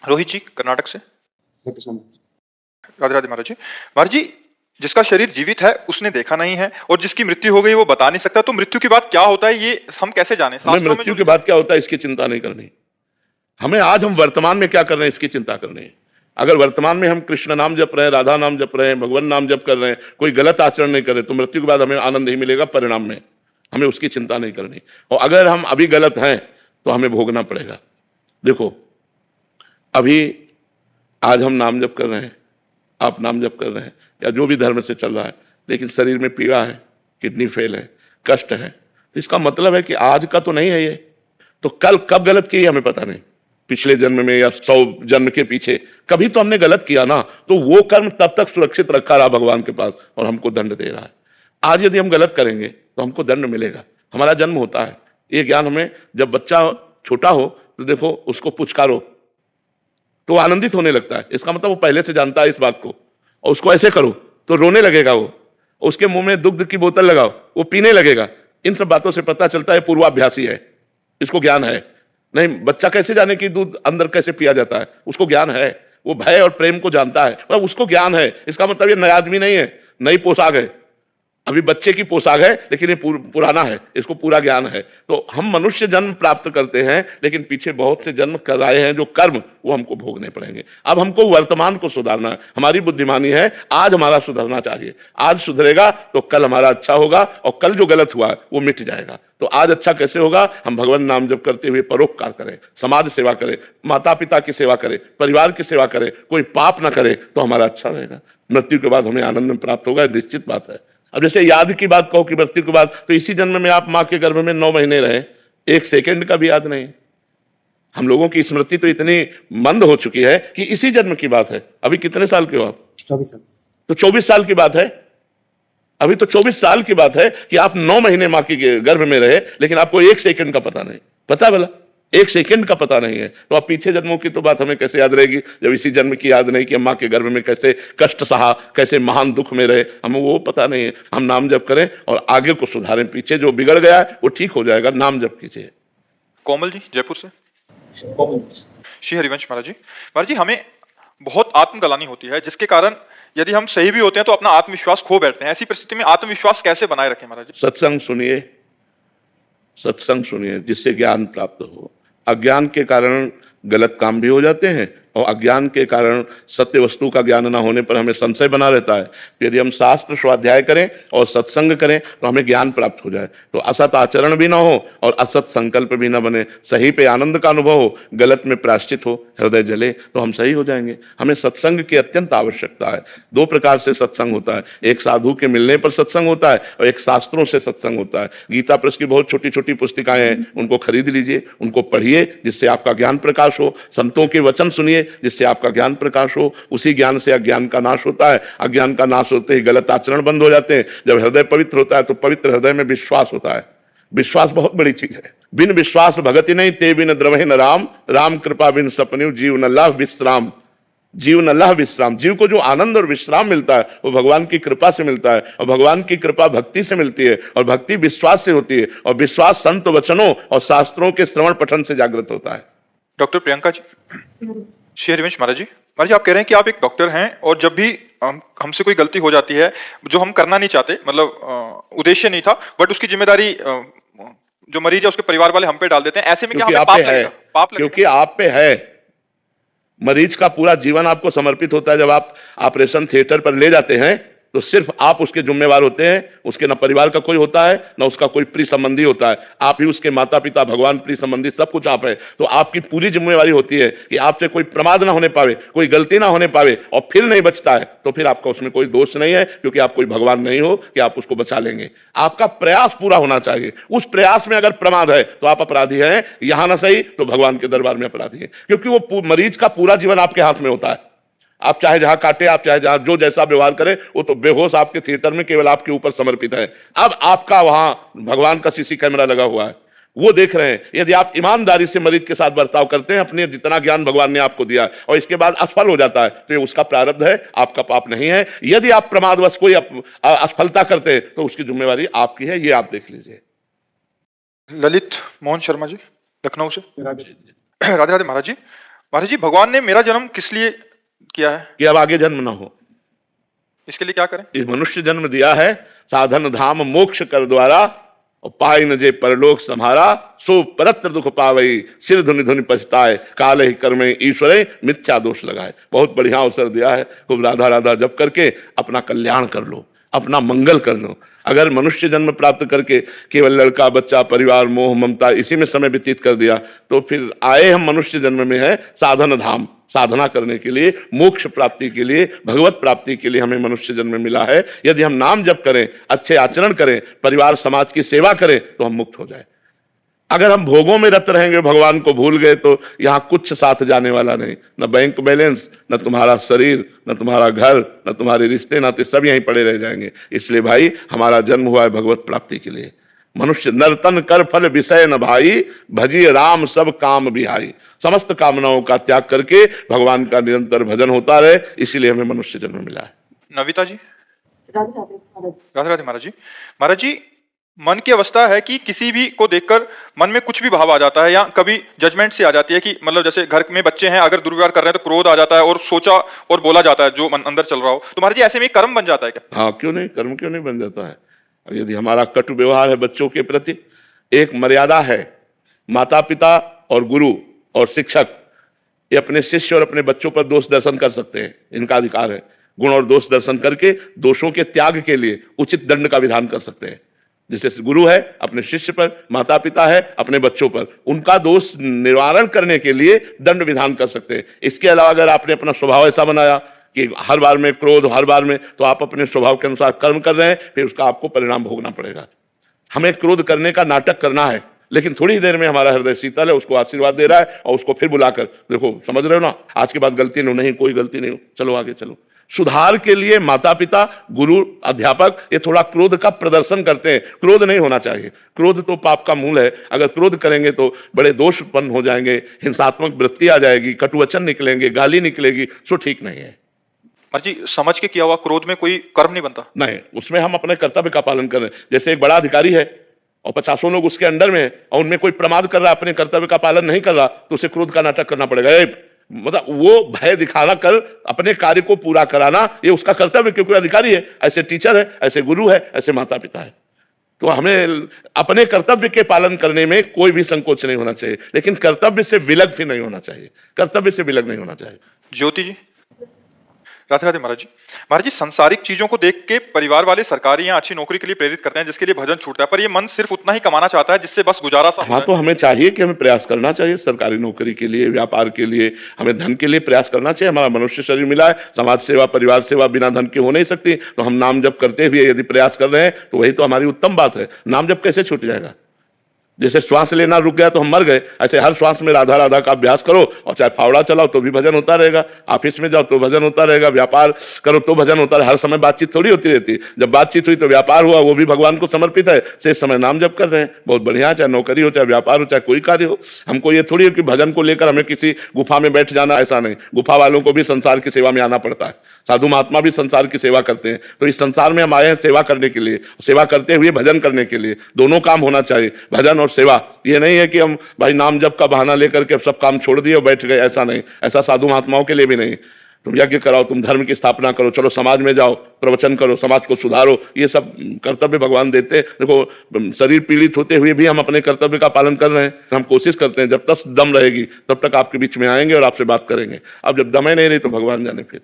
रोहित जी कर्नाटक से। Okay sir. Radhe Radhe Maharaj ji. Maharaj ji, जिसका शरीर जीवित है उसने देखा नहीं है और जिसकी मृत्यु हो गई वो बता नहीं सकता, तो मृत्यु के बाद क्या होता है ये हम कैसे जाने? हमें शास्त्रों में मृत्यु जो के बाद क्या होता है इसकी चिंता नहीं करनी। हमें आज हम वर्तमान में क्या कर रहे हैं इसकी चिंता करनी है। अगर वर्तमान में हम कृष्ण नाम जप रहे हैं, राधा नाम जप रहे हैं, भगवान नाम जप कर रहे हैं, कोई गलत आचरण नहीं कर रहे, तो मृत्यु के बाद हमें आनंद ही मिलेगा परिणाम में। हमें उसकी चिंता नहीं करनी। और अगर हम अभी गलत हैं तो हमें भोगना पड़ेगा। देखो, अभी आज हम नाम जप कर रहे हैं, आप नाम जप कर रहे हैं, या जो भी धर्म से चल रहा है, लेकिन शरीर में पीड़ा है, किडनी फेल है, कष्ट है, तो इसका मतलब है कि आज का तो नहीं है ये, तो कल कब गलत की हमें पता नहीं। पिछले जन्म में या 100 जन्म के पीछे कभी तो हमने गलत किया ना, तो वो कर्म तब तक सुरक्षित रखा रहा भगवान के पास और हमको दंड दे रहा है। आज यदि हम गलत करेंगे तो हमको दंड मिलेगा। हमारा जन्म होता है, ये ज्ञान हमें, जब बच्चा छोटा हो तो देखो उसको पुचकारो तो आनंदित होने लगता है, इसका मतलब वो पहले से जानता है इस बात को। और उसको ऐसे करो तो रोने लगेगा वो। उसके मुंह में दुग्ध की बोतल लगाओ, वो पीने लगेगा। इन सब बातों से पता चलता है पूर्वाभ्यासी है, इसको ज्ञान है। नहीं, बच्चा कैसे जाने कि दूध अंदर कैसे पिया जाता है? उसको ज्ञान है, वो भय और प्रेम को जानता है, मतलब उसको ज्ञान है। इसका मतलब ये नया आदमी नहीं है, नई पोशाक है। अभी बच्चे की पोशाक है लेकिन ये पुराना है, इसको पूरा ज्ञान है। तो हम मनुष्य जन्म प्राप्त करते हैं, लेकिन पीछे बहुत से जन्म कराए हैं जो कर्म, वो हमको भोगने पड़ेंगे। अब हमको वर्तमान को सुधारना है। हमारी बुद्धिमानी है, आज हमारा सुधरना चाहिए। आज सुधरेगा तो कल हमारा अच्छा होगा, और कल जो गलत हुआ वो मिट जाएगा। तो आज अच्छा कैसे होगा? हम भगवान नाम जप करते हुए परोपकार करें, समाज सेवा करें, माता पिता की सेवा करें, परिवार की सेवा करें, कोई पाप ना करें, तो हमारा अच्छा रहेगा। मृत्यु के बाद हमें आनंद प्राप्त होगा, निश्चित बात है। अब जैसे याद की बात कहो कि मृत्यु के बाद, तो इसी जन्म में आप मां के गर्भ में 9 महीने रहे, एक सेकंड का भी याद नहीं। हम लोगों की स्मृति तो इतनी मंद हो चुकी है कि इसी जन्म की बात है। अभी कितने साल के हो आप? 24 साल। तो 24 साल की बात है। अभी तो 24 साल की बात है कि आप 9 महीने मां के गर्भ में रहे, लेकिन आपको एक सेकंड का पता नहीं। पता बोला, एक सेकंड का पता नहीं है। तो आप पीछे जन्मों की तो बात हमें कैसे याद रहेगी, जब इसी जन्म की याद नहीं कि हम मां के गर्भ में कैसे कष्ट सहा, कैसे महान दुख में रहे, हमें वो पता नहीं है। हम नाम जप करें और आगे को सुधारें। पीछे जो बिगड़ गया है वो ठीक हो जाएगा, नाम जप कीजिए। कोमल जी जयपुर से। श्री हरिवंश महाराज जी। महाराज जी, हमें बहुत आत्मग्लानि होती है, जिसके कारण यदि हम सही भी होते हैं तो अपना आत्मविश्वास खो बैठते हैं। ऐसी परिस्थिति में आत्मविश्वास कैसे बनाए रखें महाराज जी? सत्संग सुनिए, सत्संग सुनिए, जिससे ज्ञान प्राप्त हो। अज्ञान के कारण गलत काम भी हो जाते हैं, और अज्ञान के कारण सत्य वस्तु का ज्ञान न होने पर हमें संशय बना रहता है। यदि हम शास्त्र स्वाध्याय करें और सत्संग करें तो हमें ज्ञान प्राप्त हो जाए, तो असत आचरण भी ना हो और असत संकल्प भी ना बने, सही पे आनंद का अनुभव हो, गलत में प्रायश्चित हो, हृदय जले, तो हम सही हो जाएंगे। हमें सत्संग की अत्यंत आवश्यकता है। 2 प्रकार से सत्संग होता है, एक साधु के मिलने पर सत्संग होता है और एक शास्त्रों से सत्संग होता है। गीता प्रेस की बहुत छोटी छोटी पुस्तिकाएं हैं, उनको खरीद लीजिए, उनको पढ़िए, जिससे आपका ज्ञान प्रकाश हो। संतों के वचन सुनिए, जिससे आपका ज्ञान प्रकाश हो। उसी ज्ञान से अज्ञान का नाश होता है। अज्ञान का नाश होते ही गलत आचरण बंद हो जाते हैं। जब हृदय पवित्र होता है तो पवित्र हृदय में विश्वास होता है। विश्वास बहुत बड़ी चीज है। बिन विश्वास भगति नहीं, ते बिन द्रवहि न राम, राम कृपा बिन सपन्यु, जीव न लह विश्राम। जीव न लह विश्राम, जीव को जो आनंद और विश्राम मिलता है वो भगवान की कृपा से मिलता है, और भगवान की कृपा भक्ति से मिलती है, और भक्ति विश्वास से होती है, और विश्वास संत वचनों और शास्त्रों के श्रवण पठन से जागृत होता है। डॉक्टर प्रियंका जी। श्री हरिवंश महाराज जी। महाराज जी, आप कह रहे हैं कि आप एक डॉक्टर हैं और जब भी हमसे कोई गलती हो जाती है जो हम करना नहीं चाहते, मतलब उद्देश्य नहीं था, बट उसकी जिम्मेदारी जो मरीज है उसके परिवार वाले हम पे डाल देते हैं, ऐसे में क्या हमें पाप लगेगा? पाप लगेगा? क्योंकि आप पे है। मरीज का पूरा जीवन आपको समर्पित होता है। जब आप ऑपरेशन थिएटर पर ले जाते हैं तो सिर्फ आप उसके जिम्मेवार होते हैं। उसके ना परिवार का कोई होता है, ना उसका कोई प्रिय संबंधी होता है। आप ही उसके माता पिता, भगवान, प्रिय संबंधी, सब कुछ आप है। तो आपकी पूरी जिम्मेवारी होती है कि आपसे कोई प्रमाद ना होने पावे, कोई गलती ना होने पावे, और फिर नहीं बचता है तो फिर आपका उसमें कोई दोष नहीं है, क्योंकि आप कोई भगवान नहीं हो कि आप उसको बचा लेंगे। आपका प्रयास पूरा होना चाहिए। उस प्रयास में अगर प्रमाद है तो आप अपराधी हैं, यहां ना सही तो भगवान के दरबार में अपराधी हैं, क्योंकि वो मरीज का पूरा जीवन आपके हाथ में होता है। आप चाहे जहां काटे, आप चाहे जहां जो जैसा व्यवहार करें, वो तो बेहोश आपके थिएटर में केवल आपके ऊपर समर्पित है। अब आपका वहां भगवान का सीसी कैमरा लगा हुआ है, वो देख रहे हैं। यदि आप ईमानदारी से मरीज के साथ बर्ताव करते हैं, अपने जितना ज्ञान भगवान ने आपको दिया, और इसके बाद असफल हो जाता है, तो ये उसका प्रारब्ध है, आपका पाप नहीं है। यदि आप प्रमादवश कोई असफलता करते हैं तो उसकी जिम्मेवारी आपकी है, ये आप देख लीजिए। ललित मोहन शर्मा जी लखनऊ से। राधे राधे महाराज जी। महाराज जी, भगवान ने मेरा जन्म किस लिए किया है? कि अब आगे जन्म ना हो। इसके लिए क्या करें? इस मनुष्य जन्म दिया है साधन धाम मोक्ष कर द्वारा, और पाई न जे परलोक सम्हारा, सो परत्र दुख पावई, सिर धुनि धुनि पछताए, काले ही कर्मे ईश्वरे मिथ्या दोष लगाए। बहुत बढ़िया अवसर दिया है, खूब राधा राधा जप करके अपना कल्याण कर लो, अपना मंगल कर लो। अगर मनुष्य जन्म प्राप्त करके केवल लड़का बच्चा परिवार मोह ममता इसी में समय व्यतीत कर दिया, तो फिर आए हम मनुष्य जन्म में है साधन धाम, साधना करने के लिए, मोक्ष प्राप्ति के लिए, भगवत प्राप्ति के लिए हमें मनुष्य जन्म मिला है। यदि हम नाम जप करें, अच्छे आचरण करें, परिवार समाज की सेवा करें, तो हम मुक्त हो जाए। अगर हम भोगों में रत रहेंगे, भगवान को भूल गए, तो यहां कुछ साथ जाने वाला नहीं, न बैंक बैलेंस, न तुम्हारा शरीर, न तुम्हारा घर, न तुम्हारे रिश्ते नाते, सब यहीं पड़े रह जाएंगे। इसलिए भाई, हमारा जन्म हुआ है भगवत प्राप्ति के लिए। मनुष्य नर्तन कर फल विषय न भाई, भजिए राम सब काम बिहाई। समस्त कामनाओं का त्याग करके भगवान का निरंतर भजन होता रहे, इसीलिए हमें मनुष्य जन्म मिला है। नविता जी। राधे राधे महाराज। राधे राधे महाराज जी। महाराज जी, मन की अवस्था है कि किसी भी को देखकर मन में कुछ भी भाव आ जाता है, या कभी जजमेंट से आ जाती है कि मतलब जैसे घर में बच्चे हैं, अगर दुर्व्यवहार कर रहे हैं तो क्रोध आ जाता है और सोचा और बोला जाता है जो मन अंदर चल रहा हो। तो महाराज जी, ऐसे में कर्म बन जाता है क्या? हाँ, क्यों नहीं, कर्म क्यों नहीं बन जाता है। और यदि हमारा कटु व्यवहार है बच्चों के प्रति, एक मर्यादा है, माता पिता और गुरु और शिक्षक ये अपने शिष्य और अपने बच्चों पर दोष दर्शन कर सकते हैं, इनका अधिकार है। गुण और दोष दर्शन करके दोषों के त्याग के लिए उचित दंड का विधान कर सकते हैं। जैसे गुरु है अपने शिष्य पर, माता पिता है अपने बच्चों पर, उनका दोष निवारण करने के लिए दंड विधान कर सकते हैं। इसके अलावा अगर आपने अपना स्वभाव ऐसा बनाया कि हर बार में क्रोध, हर बार में, तो आप अपने स्वभाव के अनुसार कर्म कर रहे हैं, फिर उसका आपको परिणाम भोगना पड़ेगा। हमें क्रोध करने का नाटक करना है, लेकिन थोड़ी देर में हमारा हृदय शीतल है, उसको आशीर्वाद दे रहा है, और उसको फिर बुलाकर देखो, समझ रहे हो ना, आज के बाद गलती नहीं, कोई गलती नहीं, चलो आगे चलो। सुधार के लिए माता पिता, गुरु, अध्यापक ये थोड़ा क्रोध का प्रदर्शन करते हैं। क्रोध नहीं होना चाहिए, क्रोध तो पाप का मूल है। अगर क्रोध करेंगे तो बड़े दोष उत्पन्न हो जाएंगे, हिंसात्मक वृत्ति आ जाएगी, कटुवचन निकलेंगे, गाली निकलेगी, सो ठीक नहीं है। महाराज जी, समझ के किया हुआ क्रोध में कोई कर्म नहीं बनता? नहीं, उसमें हम अपने कर्तव्य का पालन कर रहे हैं। जैसे एक बड़ा अधिकारी है और 50 लोग उसके अंडर में है, और उनमें कोई प्रमाद कर रहा है, अपने कर्तव्य का पालन नहीं कर रहा, तो उसे क्रोध का नाटक करना पड़ेगा। मतलब वो भय दिखाना कर अपने कार्य को पूरा कराना, ये उसका कर्तव्य, क्योंकि अधिकारी है, ऐसे टीचर है, ऐसे गुरु है, ऐसे माता पिता है। तो हमें अपने कर्तव्य के पालन करने में कोई भी संकोच नहीं होना चाहिए, लेकिन कर्तव्य से विलग भी नहीं होना चाहिए, कर्तव्य से विलग नहीं होना चाहिए। ज्योति जी। राधे राधे महाराज जी। महाराज जी, संसारिक चीजों को देख के परिवार वाले सरकारी या अच्छी नौकरी के लिए प्रेरित करते हैं, जिसके लिए भजन छूटता है, पर ये मन सिर्फ उतना ही कमाना चाहता है जिससे बस गुजारा सा हो हाँ, जाए। तो हमें चाहिए कि हमें प्रयास करना चाहिए, सरकारी नौकरी के लिए, व्यापार के लिए, हमें धन के लिए प्रयास करना चाहिए। हमारा मनुष्य शरीर मिला है, समाज सेवा, परिवार सेवा बिना धन के हो नहीं सकती। तो हम नाम जप करते हुए यदि प्रयास कर रहे हैं, तो वही तो हमारी उत्तम बात है। नाम जप कैसे छूट जाएगा? जैसे श्वास लेना रुक गया तो हम मर गए, ऐसे हर श्वास में राधा राधा का अभ्यास करो, और चाहे फावड़ा चलाओ तो भी भजन होता रहेगा, ऑफिस में जाओ तो भजन होता रहेगा, व्यापार करो तो भजन होता रहेगा। हर समय बातचीत थोड़ी होती रहती। जब बातचीत हुई तो व्यापार हुआ, वो भी भगवान को समर्पित है, से समय नाम जप कर रहे हैं, बहुत बढ़िया। चाहे नौकरी हो, चाहे व्यापार हो, चाहे कोई कार्य हो। हमको ये थोड़ी है कि भजन को लेकर हमें किसी गुफा में बैठ जाना, ऐसा नहीं। गुफा वालों को भी संसार की सेवा में आना पड़ता है, साधु महात्मा भी संसार की सेवा करते हैं। तो इस संसार में हम आए हैं सेवा करने के लिए, सेवा करते हुए भजन करने के लिए। दोनों काम होना चाहिए, भजन और सेवा। ये नहीं है कि हम भाई नाम जप का बहाना लेकर के सब काम छोड़ दिए और बैठ गए, ऐसा नहीं। ऐसा साधु महात्माओं के लिए भी नहीं। तुम यज्ञ कराओ, तुम धर्म की स्थापना करो, चलो समाज में जाओ, प्रवचन करो, समाज को सुधारो, ये सब कर्तव्य भगवान देते हैं। देखो, शरीर पीड़ित होते हुए भी हम अपने कर्तव्य का पालन कर रहे हैं। हम कोशिश करते हैं, जब तक दम रहेगी तब तक आपके बीच में आएंगे और आपसे बात करेंगे। अब जब दम ही नहीं रही तो भगवान जाने। फिर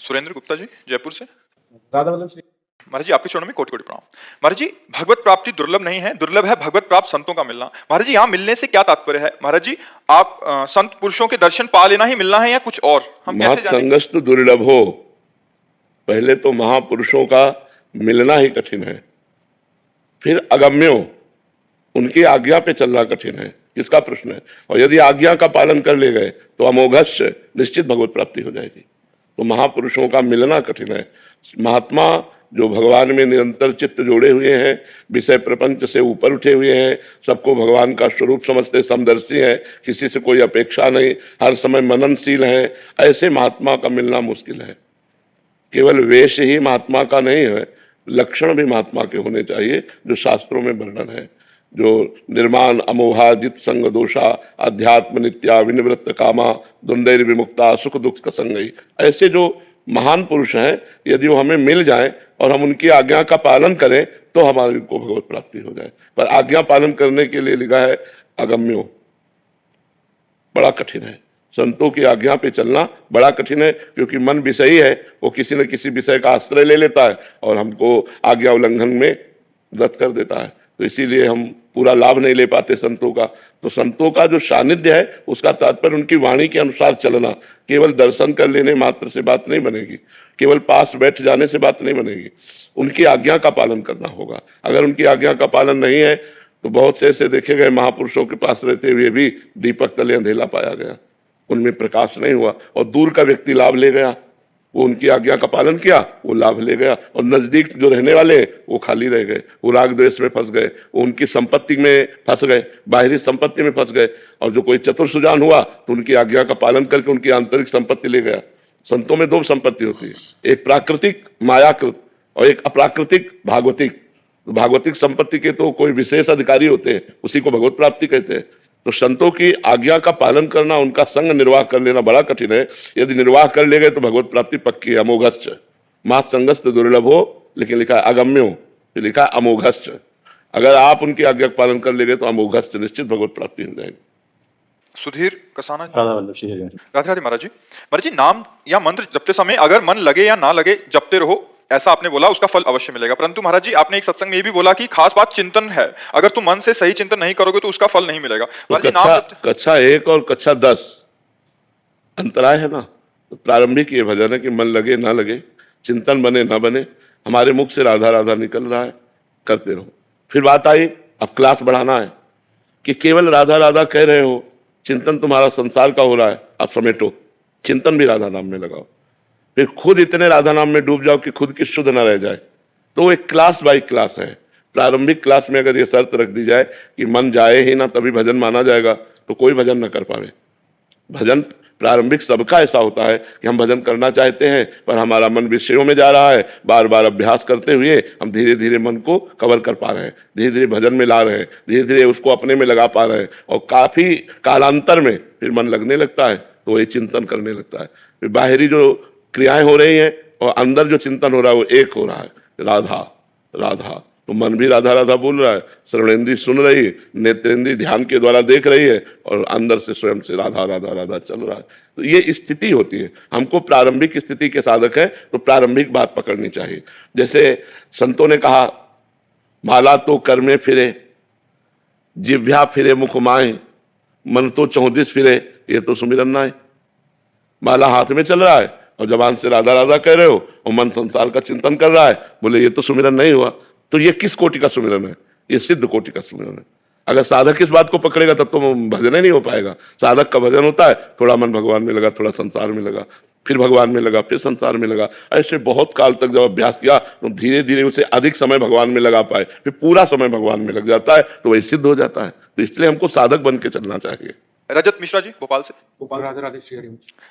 सुरेंद्र गुप्ता जी, जयपुर से। राधा वल्लभ श्री। महाराज जी, आपके चरणों में कोटि कोटि प्रणाम। महाराज जी, भगवत प्राप्ति दुर्लभ नहीं है, दुर्लभ है भगवत प्राप्त संतों का मिलना। महाराज जी, यहाँ मिलने से क्या तात्पर्य है? महाराज जी, आप संत पुरुषों के दर्शन पा लेना ही मिलना है, या कुछ और? हम कैसे जानें? महत्संगस्तु दुर्लभ हो, पहले तो महापुरुषों का मिलना ही कठिन है, फिर अगम्यो, उनकी आज्ञा पे चलना कठिन है। किसका प्रश्न है? और यदि आज्ञा का पालन कर ले गए तो अमोघस्य निश्चित भगवत प्राप्ति हो जाएगी। तो महापुरुषों का मिलना कठिन है। महात्मा जो भगवान में निरंतर चित्त जोड़े हुए हैं, विषय प्रपंच से ऊपर उठे हुए हैं, सबको भगवान का स्वरूप समझते, समदर्शी हैं, किसी से कोई अपेक्षा नहीं, हर समय मननशील हैं, ऐसे महात्मा का मिलना मुश्किल है। केवल वेश ही महात्मा का नहीं है, लक्षण भी महात्मा के होने चाहिए, जो शास्त्रों में वर्णन है। जो निर्माण अमोहा जित संग दोषा अध्यात्म नित्या विनिवृत्त कामा द्वंद्वैर विमुक्ता सुख दुख का संगई, ऐसे जो महान पुरुष हैं यदि वो हमें मिल जाएं और हम उनकी आज्ञा का पालन करें तो हमारे को भगवत प्राप्ति हो जाए। पर आज्ञा पालन करने के लिए लिखा है अगम्यो, बड़ा कठिन है। संतों की आज्ञा पे चलना बड़ा कठिन है, क्योंकि मन विषयी है, वो किसी न किसी विषय का आश्रय ले लेता है और हमको आज्ञा उल्लंघन में रत कर देता है। तो इसीलिए हम पूरा लाभ नहीं ले पाते संतों का। तो संतों का जो सानिध्य है उसका तात्पर्य उनकी वाणी के अनुसार चलना। केवल दर्शन कर लेने मात्र से बात नहीं बनेगी, केवल पास बैठ जाने से बात नहीं बनेगी, उनकी आज्ञा का पालन करना होगा। अगर उनकी आज्ञा का पालन नहीं है तो बहुत से ऐसे देखे गए महापुरुषों के पास रहते हुए भी दीपक तले अंधेला पाया गया, उनमें प्रकाश नहीं हुआ और दूर का व्यक्ति लाभ ले गया। वो उनकी आज्ञा का पालन किया, वो लाभ ले गया, और नजदीक जो रहने वाले वो खाली रह गए, वो राग द्वेष में फंस गए, वो उनकी संपत्ति में फंस गए, बाहरी संपत्ति में फंस गए। और जो कोई चतुर सुजान हुआ तो उनकी आज्ञा का पालन करके उनकी आंतरिक संपत्ति ले गया। संतों में दो संपत्ति होती है, एक प्राकृतिक मायाकृत और एक अप्राकृतिक भागवतिक। भागवतिक संपत्ति के तो कोई विशेष अधिकारी होते हैं, उसी को भगवत प्राप्ति कहते हैं। तो संतों की आज्ञा का पालन करना, उनका संग निर्वाह कर लेना बड़ा कठिन है। यदि निर्वाह कर ले गए तो भगवत प्राप्ति पक्की है। अमोघश्च मात संगस्त दुर्लभ हो, लेकिन लिखा है अगम्यो, लिखा है अमोघश्च। अगर आप उनकी आज्ञा का पालन कर ले गए तो अमोघश्च, निश्चित भगवत प्राप्ति हो जाएगी। सुधीर कसाना, राधा वल्लभ श्री हरि। राधे राधे महाराज जी। महाराज जी, नाम या मंत्र जपते समय अगर मन लगे या ना लगे जपते रहो, ऐसा आपने बोला, उसका फल अवश्य मिलेगा। परंतु महाराज जी, आपने एक सत्संग में ये भी बोला कि खास बात चिंतन है, अगर तुम मन से सही चिंतन नहीं करोगे तो उसका फल नहीं मिलेगा। तो कक्षा 1 और कक्षा 10 अंतराय है ना। तो प्रारंभिक ये भजन है कि मन लगे ना लगे, चिंतन बने ना बने, हमारे मुख से राधा राधा निकल रहा है, करते रहो। फिर बात आई, अब क्लास बढ़ाना है कि केवल राधा राधा कह रहे हो, चिंतन तुम्हारा संसार का हो रहा है, अब समेटो, चिंतन भी राधा नाम में लगाओ। फिर खुद इतने राधा नाम में डूब जाओ कि खुद की शुद्ध न रह जाए। तो एक क्लास बाई क्लास है। प्रारंभिक क्लास में अगर ये शर्त रख दी जाए कि मन जाए ही ना तभी भजन माना जाएगा, तो कोई भजन न कर पावे। भजन प्रारंभिक सबका ऐसा होता है कि हम भजन करना चाहते हैं पर हमारा मन विषयों में जा रहा है। बार बार अभ्यास करते हुए हम धीरे धीरे मन को कवर कर पा रहे हैं, धीरे धीरे भजन में ला रहे हैं, धीरे धीरे उसको अपने में लगा पा रहे हैं, और काफी कालांतर में फिर मन लगने लगता है, तो वही चिंतन करने लगता है। फिर बाहरी जो क्रियाएं हो रही हैं और अंदर जो चिंतन हो रहा है वो एक हो रहा है, राधा राधा। तो मन भी राधा राधा बोल रहा है, श्रवणेंद्री सुन रही है, नेत्रेंद्री ध्यान के द्वारा देख रही है, और अंदर से स्वयं से राधा राधा राधा चल रहा है। तो ये स्थिति होती है। हमको प्रारंभिक स्थिति के साधक है तो प्रारंभिक बात पकड़नी चाहिए। जैसे संतों ने कहा, माला तो कर में फिरे, जिह्वा फिरे मुख माए, मन तो 34 फिरे, ये तो सुमिरन ना है। माला हाथ में चल रहा है और जबान से राधा राधा कह रहे हो और मन संसार का चिंतन कर रहा है, बोले ये तो सुमिरन नहीं हुआ। तो ये किस कोटि का सुमिरन है? ये सिद्ध कोटि का सुमिरन है। अगर साधक इस बात को पकड़ेगा तब तो भजन ही नहीं हो पाएगा। साधक का भजन होता है, थोड़ा मन भगवान में लगा, थोड़ा संसार में लगा, फिर भगवान में लगा, फिर संसार में लगा। ऐसे बहुत काल तक जब अभ्यास किया तो धीरे धीरे उसे अधिक समय भगवान में लगा पाए, फिर पूरा समय भगवान में लग जाता है, तो वही सिद्ध हो जाता है। तो इसलिए हमको साधक बन के चलना चाहिए। रजत मिश्रा जी, भोपाल से। गोपाल, राधे राधे श्री हरि।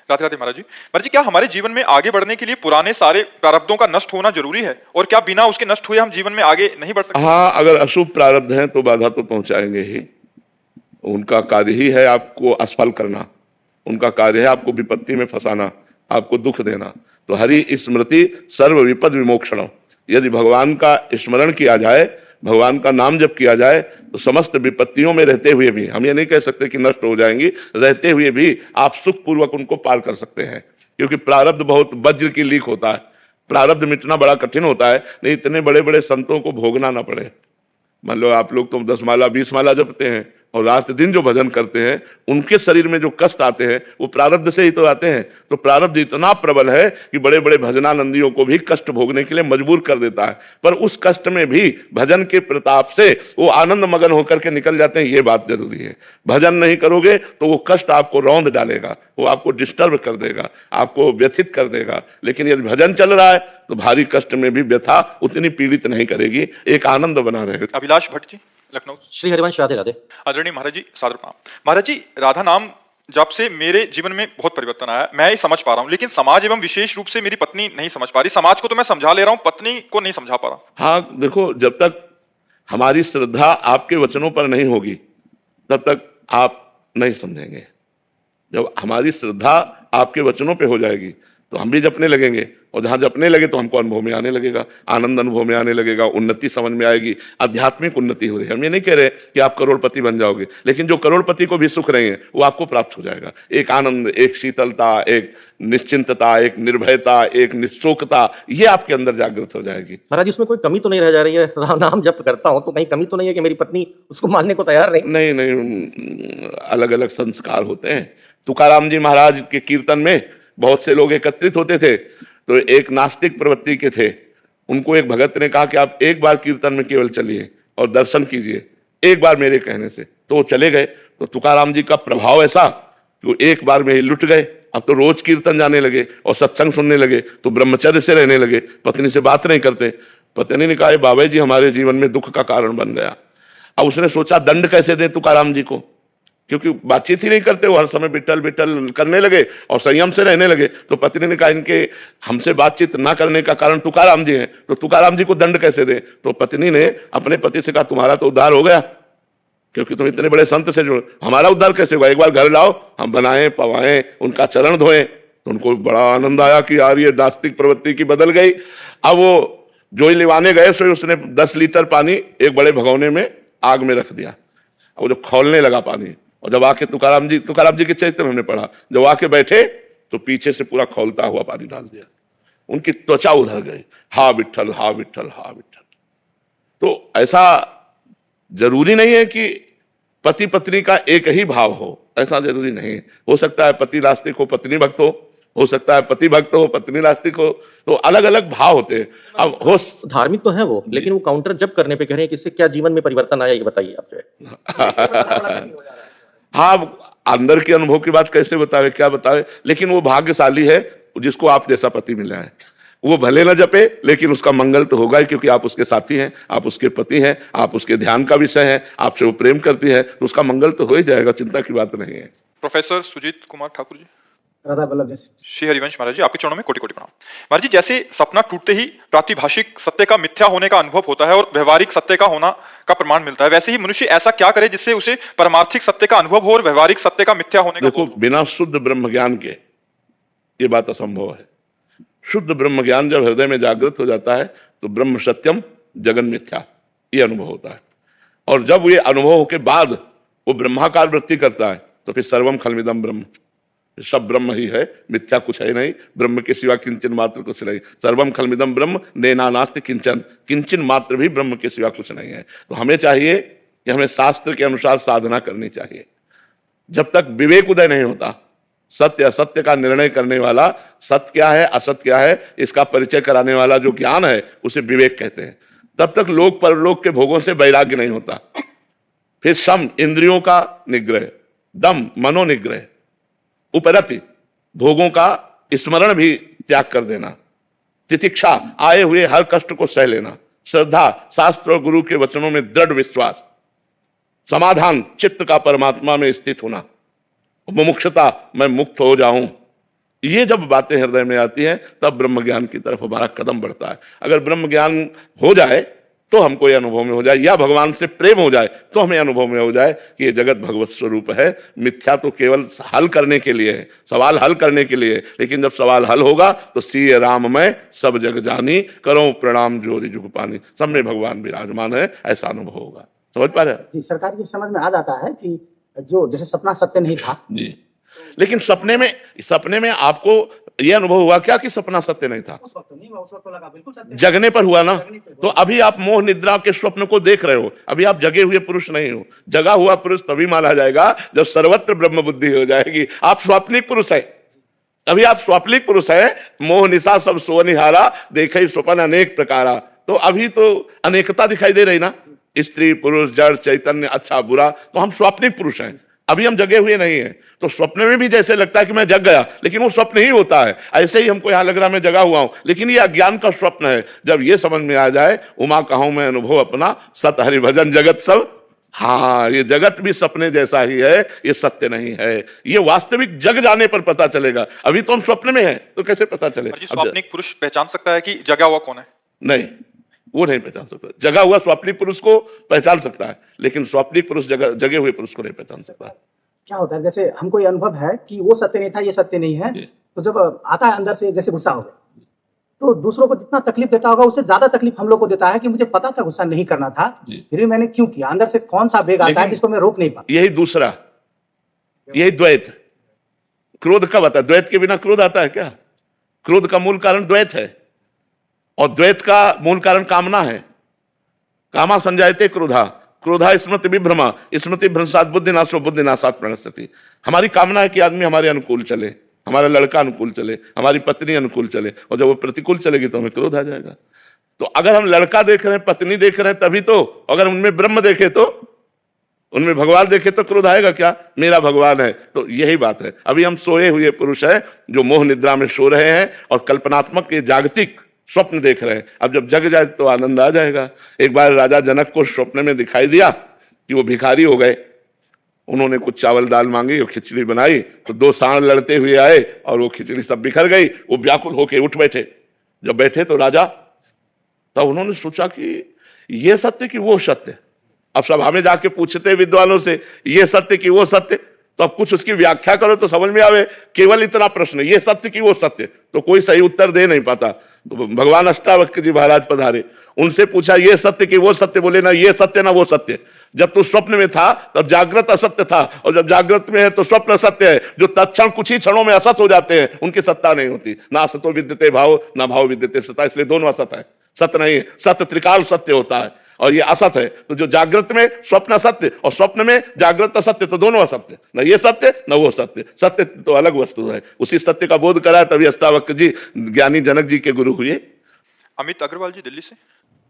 राधे राधे महाराज जी। महाराज जी, क्या हमारे जीवन में आगे बढ़ने के लिए पुराने सारे प्रारब्धों का नष्ट होना जरूरी है, और क्या बिना उसके नष्ट हुए हम जीवन में आगे नहीं बढ़ सकते? हाँ, अगर अशुभ प्रारब्ध हैं तो बाधा तो पहुंचाएंगे ही। उनका कार्य ही है आपको असफल करना, उनका कार्य है आपको विपत्ति में फंसाना, आपको दुख देना। तो हरि स्मृति सर्व विपद विमोक्षणम, यदि भगवान का स्मरण किया जाए, भगवान का नाम जप किया जाए, तो समस्त विपत्तियों में रहते हुए भी, हम ये नहीं कह सकते कि नष्ट हो जाएंगी, रहते हुए भी आप सुख पूर्वक उनको पार कर सकते हैं। क्योंकि प्रारब्ध बहुत वज्र की लीक होता है, प्रारब्ध मिटना बड़ा कठिन होता है। नहीं इतने बड़े बड़े संतों को भोगना ना पड़े। मान लो आप लोग तो 10 माला 20 माला जपते हैं और रात दिन जो भजन करते हैं, उनके शरीर में जो कष्ट आते हैं वो प्रारब्ध से ही तो आते हैं। तो प्रारब्ध इतना प्रबल है कि बड़े बड़े भजनानंदियों को भी कष्ट भोगने के लिए मजबूर कर देता है, पर उस कष्ट में भी भजन के प्रताप से वो आनंद मगन होकर के निकल जाते हैं। ये बात जरूरी है। भजन नहीं करोगे तो वो कष्ट आपको रौंद डालेगा, वो आपको डिस्टर्ब कर देगा, आपको व्यथित कर देगा। लेकिन यदि भजन चल रहा है तो भारी कष्ट में भी व्यथा उतनी पीड़ित नहीं करेगी, एक आनंद बना रहेगा। अभिलाष भट्ट जी, लखनऊ। श्री हरिवंश, राधे राधे। आदरणीय महाराज जी, सादर प्रणाम। महाराज जी, राधा नाम जब से मेरे जीवन में बहुत परिवर्तन आया, मैं ये समझ पा रहा हूँ, लेकिन समाज एवं विशेष रूप से मेरी पत्नी नहीं समझ पा रही। समाज को तो मैं समझा ले रहा हूँ, पत्नी को नहीं समझा पा रहा। हाँ देखो, जब तक हमारी श्रद्धा आपके वचनों पर नहीं होगी तब तक आप नहीं समझेंगे। जब हमारी श्रद्धा आपके वचनों पे हो जाएगी तो हम भी जपने लगेंगे, और जहां जपने लगे तो हमको अनुभव में आने लगेगा, आनंद अनुभव में आने लगेगा, उन्नति समझ में आएगी, आध्यात्मिक उन्नति हो रही है। हम ये नहीं कह रहे कि आप करोड़पति बन जाओगे, लेकिन जो करोड़पति को भी सुख रहे हैं वो आपको प्राप्त हो जाएगा। एक आनंद, एक शीतलता, एक निश्चिंतता, एक निर्भयता, एक निश्चोकता, ये आपके अंदर जागृत हो जाएगी। महाराज जी, उसमें कोई कमी तो नहीं रह जा रही है? नाम जप करता हूँ तो कहीं कमी तो नहीं है कि मेरी पत्नी उसको मानने को तैयार नहीं? नहीं, अलग अलग संस्कार होते हैं। तुकाराम जी महाराज के कीर्तन में बहुत से लोग एकत्रित होते थे, तो एक नास्तिक प्रवृत्ति के थे, उनको एक भगत ने कहा कि आप एक बार कीर्तन में केवल चलिए और दर्शन कीजिए, एक बार मेरे कहने से। तो वो चले गए, तो तुकाराम जी का प्रभाव ऐसा कि वो एक बार में ही लुट गए। अब तो रोज कीर्तन जाने लगे और सत्संग सुनने लगे, तो ब्रह्मचर्य से रहने लगे, पत्नी से बात नहीं करते। पत्नी ने कहा, बाबा जी हमारे जीवन में दुख का कारण बन गया। अब उसने सोचा दंड कैसे दे तुकाराम जी को, क्योंकि बातचीत ही नहीं करते, वो हर समय बिटल बिटल करने लगे और संयम से रहने लगे। तो पत्नी ने कहा, इनके हमसे बातचीत ना करने का कारण तुकाराम जी हैं, तो तुकाराम जी को दंड कैसे दें। तो पत्नी ने अपने पति से कहा, तुम्हारा तो उद्धार हो गया, क्योंकि तुम इतने बड़े संत से जुड़े, हमारा उद्धार कैसे होगा, एक बार घर लाओ, हम बनाएं पवाएं, उनका चरण धोएं। तो उनको बड़ा आनंद आया कि यार ये नास्तिक प्रवृत्ति की बदल गई। अब वो जो लिवाने गए सो उसने 10 लीटर पानी एक बड़े भगोने में आग में रख दिया। वो जब खौलने लगा पानी, और जब आके तुकाराम जी के चरित्र में हमने पढ़ा, जब आके बैठे तो पीछे से पूरा खौलता हुआ पानी डाल दिया, उनकी त्वचा उधर गई। हा विठ्ठल, हा विठ्ठल, हा विठ्ठल। तो ऐसा जरूरी नहीं है कि पति पत्नी का एक ही भाव हो, ऐसा जरूरी नहीं है। हो सकता है पति नास्तिक हो, पत्नी भक्त हो सकता है पति भक्त हो, पत्नी नास्तिक हो, तो अलग अलग भाव होते हैं। अब हो धार्मिक तो है वो, लेकिन वो काउंटर जब करने पे कह रहे हैं कि इससे क्या जीवन में परिवर्तन आया, ये बताइए आप जो है। हाँ, अंदर के अनुभव की बात कैसे बतावे, क्या बतावे, लेकिन वो भाग्यशाली है जिसको आप जैसा पति मिला है। वो भले न जपे, लेकिन उसका मंगल तो होगा ही, क्योंकि आप उसके साथी हैं, आप उसके पति हैं, आप उसके ध्यान का विषय हैं, आपसे वो प्रेम करती है, तो उसका मंगल तो हो ही जाएगा, चिंता की बात नहीं है। प्रोफेसर सुजीत कुमार ठाकुर जी। राधा वल्लभ जैसे। श्री हरिवंश महाराज जी, आपके चरणों में कोटि कोटि प्रणाम। महाराज जी, जैसे सपना टूटते ही प्रातिभाषिक सत्य का मिथ्या होने का अनुभव होता है और व्यवहारिक सत्य का होना का प्रमाण मिलता है, वैसे ही मनुष्य ऐसा क्या करे जिससे उसे परमार्थिक सत्य का अनुभव हो और व्यवहारिक सत्य का मिथ्या होने का? देखो, बिना शुद्ध ब्रह्म ज्ञान के ये बात असंभव है। शुद्ध ब्रह्म ज्ञान जब हृदय में जागृत हो जाता है तो ब्रह्म सत्यम जगन मिथ्या ये अनुभव होता है। और जब ये अनुभव के बाद वो ब्रह्माकार वृत्ति करता है तो फिर सर्वम खलमिदम ब्रह्म, सब ब्रह्म ही है, मिथ्या कुछ है नहीं, ब्रह्म के सिवा किंचन मात्र कुछ नहीं। सर्वम खलमिदम ब्रह्म नेनानास्ति किंचन, किंचन मात्र भी ब्रह्म के सिवा कुछ नहीं है। तो हमें चाहिए कि हमें शास्त्र के अनुसार साधना करनी चाहिए। जब तक विवेक उदय नहीं होता, सत्य असत्य का निर्णय करने वाला, सत्य क्या है असत्य क्या है इसका परिचय कराने वाला जो ज्ञान है उसे विवेक कहते हैं, तब तक लोक परलोक के भोगों से वैराग्य नहीं होता। फिर सम इंद्रियों का निग्रह, दम मनोनिग्रह, उपरति भोगों का स्मरण भी त्याग कर देना, तितिक्षा आए हुए हर कष्ट को सह लेना, श्रद्धा शास्त्र और गुरु के वचनों में दृढ़ विश्वास, समाधान चित्त का परमात्मा में स्थित होना, मुमुक्षुता मैं मुक्त हो जाऊं, ये जब बातें हृदय में आती हैं तब ब्रह्म ज्ञान की तरफ हमारा कदम बढ़ता है। अगर ब्रह्म ज्ञान हो जाए तो हमको ये अनुभव में हो जाए, या भगवान से प्रेम हो जाए तो हमें अनुभव में हो जाए कि ये जगत भगवत स्वरूप है, मिथ्या तो केवल हल करने के लिए है, सवाल हल करने के लिए। लेकिन जब सवाल हल होगा तो सीए राम मैं सब जग जानी, करो प्रणाम जोरी जुग पानी, सब में भगवान विराजमान है, ऐसा अनुभव होगा। समझ पा रहे हैं जी? सरकार की समझ में आ जाता है कि जो जैसे सपना सत्य नहीं था जी, लेकिन सपने में आपको यह अनुभव हुआ क्या कि सपना सत्य नहीं था? उस वक्त नहीं हुआ, उस वक्त तो लगा बिल्कुल सत्य। जगने पर हुआ ना। तो अभी आप मोह निद्रा के स्वप्न को देख रहे हो, अभी आप जगे हुए पुरुष नहीं हो। जगा हुआ पुरुष तभी माना जाएगा जब सर्वत्र ब्रह्म बुद्धि हो जाएगी। आप स्वाप्निक पुरुष है, अभी आप स्वाप्निक पुरुष है। मोह निशा सब सोनिहारा, देखे स्वप्न अनेक प्रकारा। तो अभी तो अनेकता दिखाई दे रही ना, स्त्री पुरुष जड़ चैतन्य अच्छा बुरा, तो हम स्वाप्निक पुरुष हैं, अभी हम जगे हुए नहीं हैं। तो स्वप्न में भी जैसे लगता है कि मैं जग गया, लेकिन वो स्वप्न ही होता है। ऐसे ही हमको यहाँ लग रहा मैं जगा हुआ हूं, लेकिन ये अज्ञान का स्वप्न है। जब ये समझ में आ जाए, उमा कहूं मैं अनुभव अपना, सत हरि भजन जगत सब, हाँ ये जगत भी सपने जैसा ही है, ये सत्य नहीं है। ये वास्तविक जग जाने पर पता चलेगा। अभी तो हम स्वप्न में हैं, तो कैसे पता चले? स्वाप्निक पुरुष पहचान सकता है कि जगा हुआ कौन है? नहीं, वो नहीं पहचान सकता। जगा हुआ स्वाप्निक पुरुष को पहचान सकता है, लेकिन स्वाप्निक पुरुष जगे हुए पुरुष को नहीं पहचान सकता। क्या होता है, जैसे हमको ये अनुभव है कि वो सत्य नहीं था, ये सत्य नहीं है, तो जब आता है अंदर से जैसे गुस्सा हो गया, तो दूसरों को जितना तकलीफ देता होगा उससे ज्यादा तकलीफ हम लोग को देता है कि मुझे पता था गुस्सा नहीं करना था, फिर भी मैंने क्यों किया। अंदर से कौन सा वेग आता है जिसको मैं रोक नहीं पाता। यही दूसरा, यही द्वैत। क्रोध कब आता है? द्वैत के बिना क्रोध आता है क्या? क्रोध का मूल कारण द्वैत है, और द्वैत का मूल कारण कामना है। कामा संजायते क्रोधा, क्रोधा स्मृति विभ्रमा, स्मृति भ्रंशात बुद्धिनाशो बुद्धिनाशात प्रणश्यति। हमारी कामना है कि आदमी हमारे अनुकूल चले, हमारा लड़का अनुकूल चले, हमारी पत्नी अनुकूल चले, और जब वो प्रतिकूल चलेगी तो हमें क्रोध आ जाएगा। तो अगर हम लड़का देख रहे हैं, पत्नी देख रहे हैं तभी तो, अगर उनमें ब्रह्म देखे तो, उनमें भगवान देखे तो क्रोध आएगा क्या? मेरा भगवान है। तो यही बात है। अभी हम सोए हुए पुरुष हैं जो मोह निद्रा में सो रहे हैं और कल्पनात्मक ये जागतिक स्वप्न देख रहे हैं। अब जब जग जाए तो आनंद आ जाएगा। एक बार राजा जनक को स्वप्न में दिखाई दिया कि वो भिखारी हो गए। उन्होंने कुछ चावल दाल मांगी और खिचड़ी बनाई, तो दो सांड लड़ते हुए आए और वो खिचड़ी सब बिखर गई। वो व्याकुल होके उठ बैठे। जब बैठे तो राजा, तब उन्होंने सोचा कि ये सत्य कि वो सत्य। अब सब हमें जाके पूछते विद्वानों से, ये सत्य कि वो सत्य, तो अब कुछ उसकी व्याख्या करो तो समझ में आवे। केवल इतना प्रश्न, ये सत्य कि वो सत्य, तो कोई सही उत्तर दे नहीं पाता। तो भगवान अष्टावक्र जी महाराज पधारे, उनसे पूछा ये सत्य कि वो सत्य? बोले ना ये सत्य ना वो सत्य। जब तू स्वप्न में था तब जागृत असत्य था, और जब जागृत में है तो स्वप्न असत्य है। जो तत्क्षण कुछ ही क्षणों में असत हो जाते हैं उनकी सत्ता नहीं होती। ना असतो विद्यते भाव, ना भाव विद्यते सत्ता, इसलिए दोनों असत है, सत्य नहीं है। सत्य त्रिकाल सत्य होता है और ये असत है। तो जो जागृत में स्वप्न असत्य और स्वप्न में जागृत असत्य, तो दोनों असत्य, न ये सत्य न वो सत्य। सत्य तो अलग वस्तु है। उसी सत्य का बोध करा तभी अष्टावक्र जी ज्ञानी जनक जी के गुरु हुए। अमित अग्रवाल जी दिल्ली से।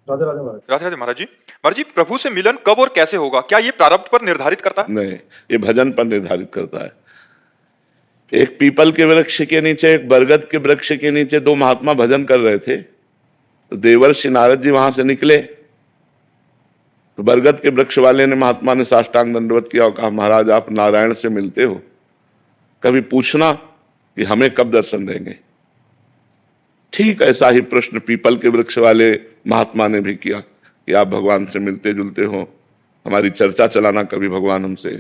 राधे राधे महाराज। राधे राधे महाराज जी। महाराज जी, प्रभु से मिलन कब और कैसे होगा? क्या ये प्रारब्ध पर निर्धारित करता है? नहीं, ये भजन पर निर्धारित करता है। एक पीपल के वृक्ष के नीचे, एक बरगद के वृक्ष के नीचे दो महात्मा भजन कर रहे थे। तो देवर्षि नारद जी वहां से निकले, तो बरगद के वृक्ष वाले ने, महात्मा ने साष्टांग दंडवत किया और कहा, महाराज आप नारायण से मिलते हो, कभी पूछना कि हमें कब दर्शन देंगे। ठीक ऐसा ही प्रश्न पीपल के वृक्ष वाले महात्मा ने भी किया कि आप भगवान से मिलते जुलते हो, हमारी चर्चा चलाना कभी भगवान हमसे,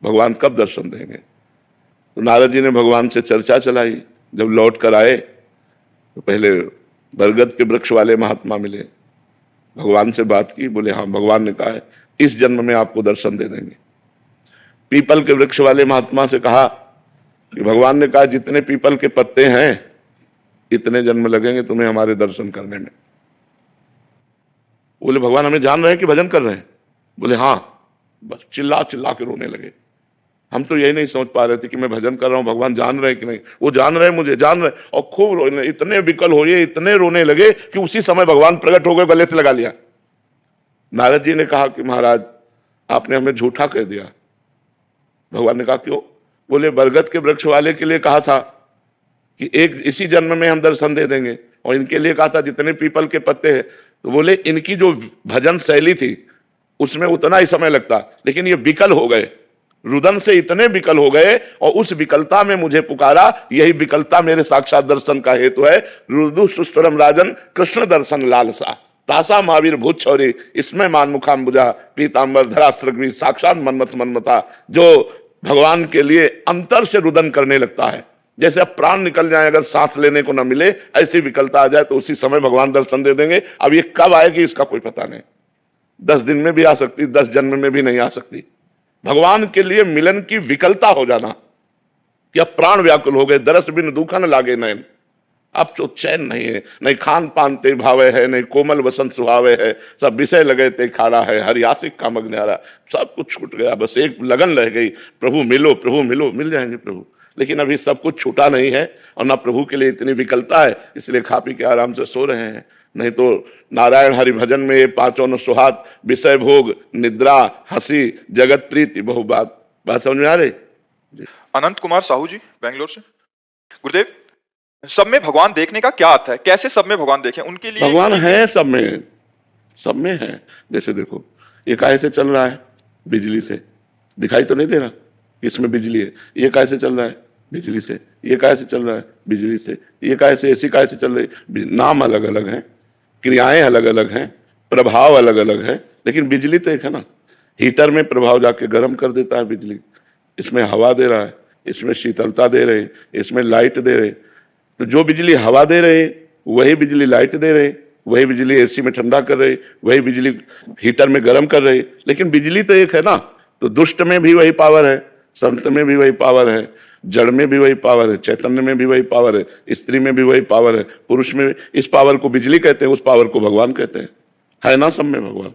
भगवान कब दर्शन देंगे। तो नारद जी ने भगवान से चर्चा चलाई। जब लौट कर आए तो पहले बरगद के वृक्ष वाले महात्मा मिले, भगवान से बात की। बोले हाँ, भगवान ने कहा है इस जन्म में आपको दर्शन दे देंगे। पीपल के वृक्ष वाले महात्मा से कहा कि भगवान ने कहा जितने पीपल के पत्ते हैं इतने जन्म लगेंगे तुम्हें हमारे दर्शन करने में। बोले भगवान हमें जान रहे हैं कि भजन कर रहे हैं? बोले हाँ। बस चिल्ला चिल्ला के रोने लगे। हम तो यही नहीं समझ पा रहे थे कि मैं भजन कर रहा हूं, भगवान जान रहे हैं कि नहीं। वो जान रहे हैं, मुझे जान रहे, और खूब रोने, इतने विकल हुए, इतने रोने लगे कि उसी समय भगवान प्रकट हो गए, गले से लगा लिया। नारद जी ने कहा कि महाराज आपने हमें झूठा कह दिया। भगवान ने कहा क्यों? बोले बरगद के वृक्ष वाले के लिए कहा था कि एक इसी जन्म में हम दर्शन दे देंगे, और इनके लिए कहा था जितने पीपल के पत्ते हैं। तो बोले इनकी जो भजन शैली थी उसमें उतना ही समय लगता, लेकिन ये विकल हो गए, रुदन से इतने विकल हो गए, और उस विकलता में मुझे पुकारा। यही विकलता मेरे साक्षात दर्शन का हेतु है। रुदु सुस्तरम राजन कृष्ण दर्शन लालसा, तासा महावीर भूत छौरी, इसमें मान मुखाम्बुजा पीताम्बर धरास्त्रग्री, साक्षात मन्मथ मन्मथा। जो भगवान के लिए अंतर से रुदन करने लगता है, जैसे अब प्राण निकल जाए, अगर सांस लेने को ना मिले, ऐसी विकलता आ जाए तो उसी समय भगवान दर्शन दे देंगे। अब ये कब आएगी इसका कोई पता नहीं। 10 दिन में भी आ सकती, 10 जन्म में भी नहीं आ सकती। भगवान के लिए मिलन की विकलता हो जाना कि अब प्राण व्याकुल हो गए, दरस बिन दुखन लागे नयन, अब तो चैन नहीं है, नहीं खान पान ते भावे है, नहीं कोमल वसंत सुहावे है, सब विषय लगे ते खारा है, हरियासिक कामक न्यारा, सब कुछ छूट गया, बस एक लगन रह गई, प्रभु मिलो प्रभु मिलो। मिल जाएंगे प्रभु, लेकिन अभी सब कुछ छूटा नहीं है, और ना प्रभु के लिए इतनी विकलता है, इसलिए खा पी के आराम से सो रहे हैं। नहीं तो नारायण हरि भजन में ये पांचों न सुहात, विषय भोग, निद्रा, हंसी, जगत प्रीति, बहु बात समझ में आ रही। अनंत कुमार साहू जी बेंगलोर से। गुरुदेव, सब में भगवान देखने का क्या अर्थ है? कैसे सब में भगवान देखें? उनके लिए भगवान है सब में है। जैसे देखो ये काहे से चल रहा है? बिजली से। दिखाई तो नहीं दे रहा कि इसमें बिजली है। ये काहे से चल रहा है? बिजली से। ये काहे से चल रहा है? बिजली से। ये काहे से, ऐसी काहे से चल रही? नाम अलग अलग है, क्रियाएं अलग अलग हैं, प्रभाव अलग अलग है, लेकिन बिजली तो एक है ना। हीटर में प्रभाव जाके गर्म कर देता है बिजली, इसमें हवा दे रहा है, इसमें शीतलता दे रहे, इसमें लाइट दे रहे। तो जो बिजली हवा दे रहे वही बिजली लाइट दे रहे, वही बिजली एसी में ठंडा कर रही, वही बिजली हीटर में गर्म कर रही, लेकिन बिजली तो एक है ना। तो दुष्ट में भी वही पावर है, संत में भी वही पावर है, जड़ में भी वही पावर है, चैतन्य में भी वही पावर है, स्त्री में भी वही पावर है, पुरुष में भी। इस पावर को बिजली कहते हैं, उस पावर को भगवान कहते हैं। है ना सब में भगवान।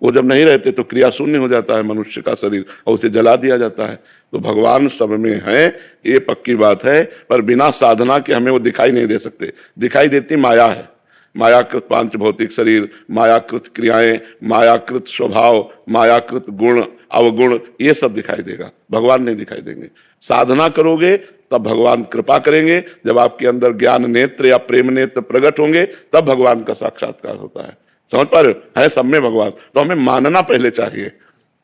वो जब नहीं रहते तो क्रिया शून्य हो जाता है मनुष्य का शरीर और उसे जला दिया जाता है। तो भगवान सब में है, ये पक्की बात है, पर बिना साधना के हमें वो दिखाई नहीं दे सकते। दिखाई देती माया है, मायाकृत पांच भौतिक शरीर, मायाकृत क्रियाएं, मायाकृत स्वभाव, मायाकृत गुण अवगुण, ये सब दिखाई देगा, भगवान नहीं दिखाई देंगे। साधना करोगे तब भगवान कृपा करेंगे। जब आपके अंदर ज्ञान नेत्र या प्रेम नेत्र प्रकट होंगे तब भगवान का साक्षात्कार होता है। समझ पा रहे हो? है सब में भगवान। तो हमें मानना पहले चाहिए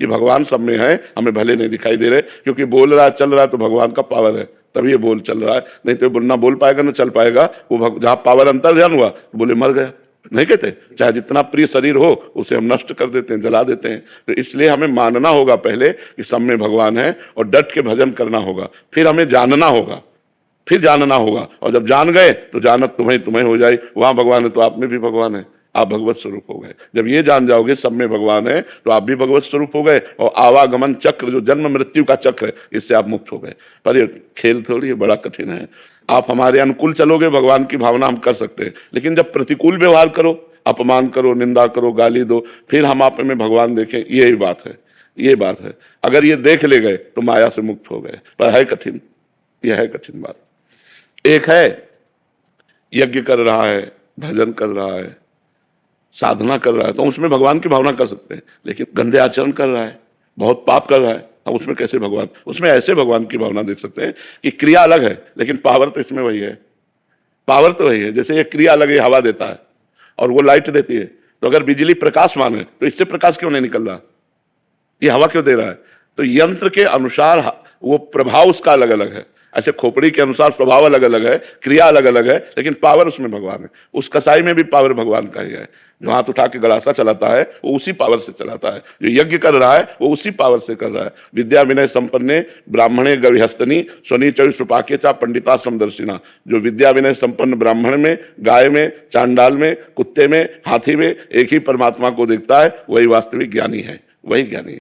कि भगवान सब में है, हमें भले नहीं दिखाई दे रहे, क्योंकि बोल रहा है चल रहा है तो भगवान का पावर है, तभी ये बोल चल रहा है। नहीं तो ना बोल पाएगा ना चल पाएगा। वो जहां पावर अंतर ध्यान हुआ बोले मर गया, नहीं कहते? चाहे जितना प्रिय शरीर हो उसे हम नष्ट कर देते हैं, जला देते हैं। तो इसलिए हमें मानना होगा पहले कि सब में भगवान है और डट के भजन करना होगा। फिर हमें जानना होगा, फिर जानना होगा, और जब जान गए तो जानत तुम्हें तुम्हें हो जाए। वहां भगवान है तो आप में भी भगवान है, आप भगवत स्वरूप हो गए। जब ये जान जाओगे सब में भगवान है तो आप भी भगवत स्वरूप हो गए, और आवागमन चक्र जो जन्म मृत्यु का चक्र है इससे आप मुक्त हो गए। पर ये खेल थोड़ी है, बड़ा कठिन है। आप हमारे अनुकूल चलोगे भगवान की भावना हम कर सकते हैं, लेकिन जब प्रतिकूल व्यवहार करो, अपमान करो, निंदा करो, गाली दो, फिर हम आप में भगवान देखें, यही बात है, ये बात है। अगर ये देख ले गए तो माया से मुक्त हो गए, पर है कठिन, यह है कठिन बात। एक है यज्ञ कर रहा है, भजन कर रहा है, साधना कर रहा है, तो उसमें भगवान की भावना कर सकते हैं। लेकिन गंदे आचरण कर रहा है, बहुत पाप कर रहा है, हम उसमें कैसे भगवान? उसमें ऐसे भगवान की भावना देख सकते हैं कि क्रिया अलग है लेकिन पावर तो इसमें वही है। पावर तो वही है। जैसे ये क्रिया अलग है, हवा देता है और वो लाइट देती है, तो अगर बिजली प्रकाशमान है तो इससे प्रकाश क्यों नहीं निकल रहा? ये हवा क्यों दे रहा है? तो यंत्र के अनुसार वो प्रभाव उसका अलग अलग है। ऐसे खोपड़ी के अनुसार स्वभाव अलग अलग है, क्रिया अलग अलग है, लेकिन पावर उसमें भगवान है। उस कसाई में भी पावर भगवान का ही है। जो हाथ उठा के गड़ासा चलाता है वो उसी पावर से चलाता है, जो यज्ञ कर रहा है वो उसी पावर से कर रहा है। विद्या विनय संपन्ने ब्राह्मणे गविहस्तनी स्वनी चौपाके चा पंडिता समदर्शिना। जो विद्या विनय संपन्न ब्राह्मण में, गाय में, चांडाल में, कुत्ते में, हाथी में एक ही परमात्मा को देखता है, वही वास्तविक ज्ञानी है, वही ज्ञानी है।